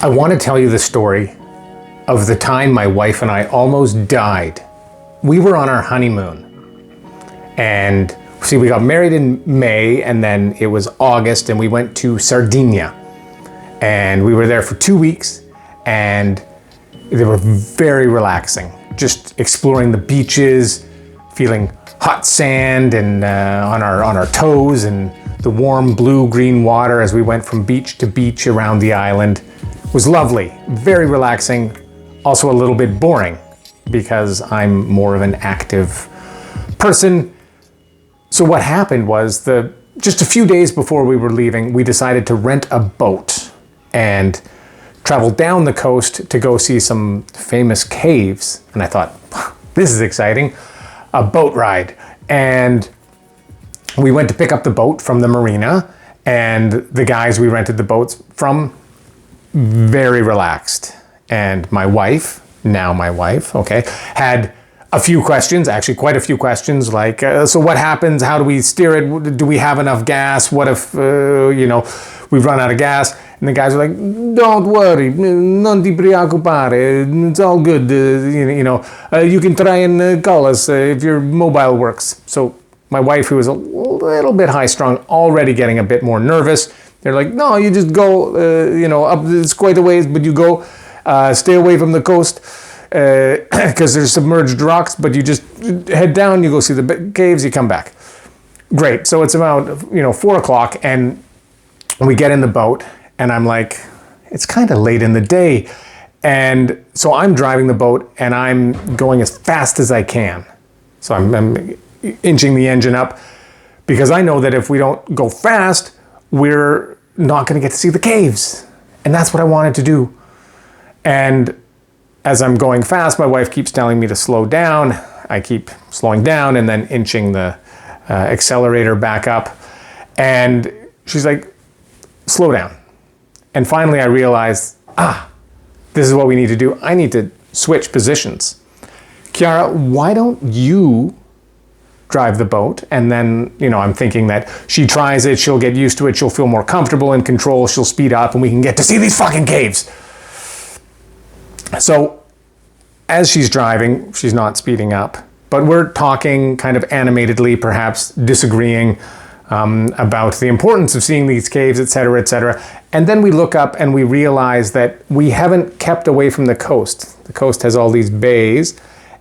I want to tell you the story of the time my wife and I almost died. We were on our honeymoon. And see, we got married in May, and then it was August, and we went to Sardinia. And we were there for 2 weeks, and they were very relaxing. Just exploring the beaches, feeling hot sand and on our toes, and the warm blue-green water as we went from beach to beach around the island. It was lovely, very relaxing, also a little bit boring because I'm more of an active person. So what happened was just a few days before we were leaving, we decided to rent a boat and travel down the coast to go see some famous caves. And I thought, this is exciting, a boat ride. And we went to pick up the boat from the marina, and the guys we rented the boats from, very relaxed. And my wife, now my wife, okay, had a few questions, actually quite a few questions, like, so what happens? How do we steer it? Do we have enough gas? What if, we've run out of gas? And the guys were like, don't worry, non ti preoccupare, it's all good. You can try and call us if your mobile works. So my wife, who was a little bit high-strung, already getting a bit more nervous. They're like, no, you just go, up, it's quite a ways, but you go, stay away from the coast, because there's submerged rocks, but you just head down, you go see the caves, you come back. Great, so it's about, 4 o'clock, and we get in the boat, and I'm like, it's kind of late in the day. And so I'm driving the boat, and I'm going as fast as I can. So I'm inching the engine up, because I know that if we don't go fast, we're not going to get to see the caves. And that's what I wanted to do. And as I'm going fast, my wife keeps telling me to slow down. I keep slowing down and then inching the accelerator back up. And she's like, slow down. And finally I realized, this is what we need to do. I need to switch positions. Kiara, why don't you drive the boat? And then, I'm thinking that she tries it, she'll get used to it, she'll feel more comfortable in control, she'll speed up, and we can get to see these fucking caves. So as she's driving, she's not speeding up, but we're talking kind of animatedly, perhaps disagreeing about the importance of seeing these caves, etc., etc. And then we look up and we realize that we haven't kept away from the coast. The coast has all these bays,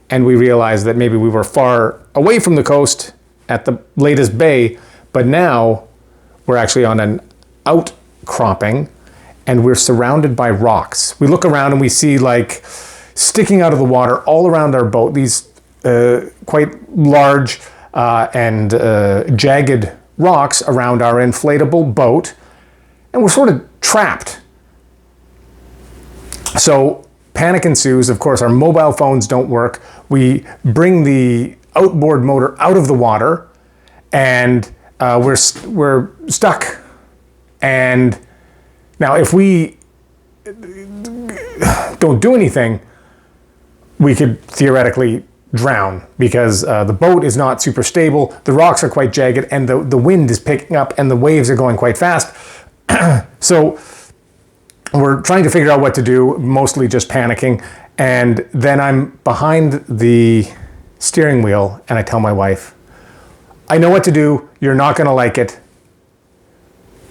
and we realize that maybe we were far away from the coast at the latest bay, but now we're actually on an outcropping, and we're surrounded by rocks. We look around and we see, like, sticking out of the water all around our boat, these quite large and jagged rocks around our inflatable boat, and we're sort of trapped. So panic ensues. Of course, our mobile phones don't work. We bring the outboard motor out of the water, and we're stuck. And now, if we don't do anything, we could theoretically drown, because the boat is not super stable, the rocks are quite jagged, and the wind is picking up, and the waves are going quite fast. So we're trying to figure out what to do, mostly just panicking. And then I'm behind the steering wheel, and I tell my wife, I know what to do, you're not going to like it.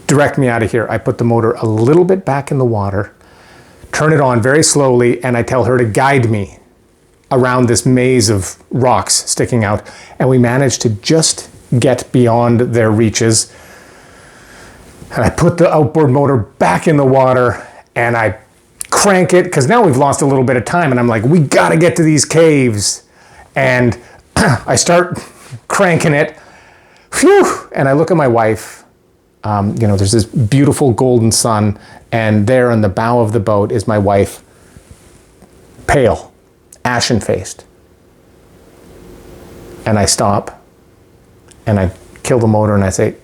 Direct me out of here. I put the motor a little bit back in the water, turn it on very slowly, and I tell her to guide me around this maze of rocks sticking out. And we managed to just get beyond their reaches. And I put the outboard motor back in the water, and I crank it, because now we've lost a little bit of time, and I'm like, we gotta get to these caves. And I start cranking it, phew, and I look at my wife. There's this beautiful golden sun, and there on the bow of the boat is my wife, pale, ashen-faced. And I stop, and I kill the motor, and I say,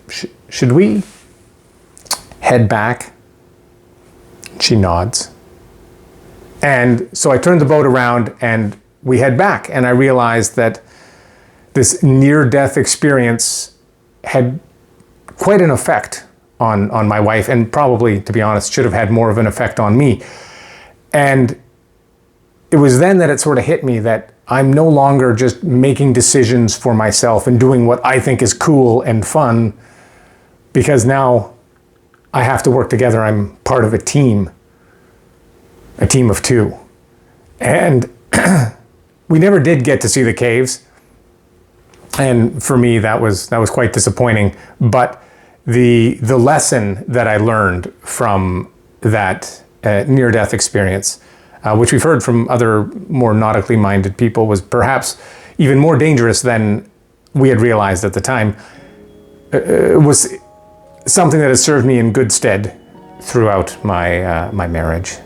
should we head back? She nods. And so I turn the boat around, and we head back, and I realized that this near-death experience had quite an effect on my wife, and probably, to be honest, should have had more of an effect on me. And it was then that it sort of hit me that I'm no longer just making decisions for myself and doing what I think is cool and fun, because now I have to work together. I'm part of a team of two. And we never did get to see the caves. And for me, that was quite disappointing. But the lesson that I learned from that near-death experience, which we've heard from other more nautically minded people, was perhaps even more dangerous than we had realized at the time, was something that has served me in good stead throughout my marriage.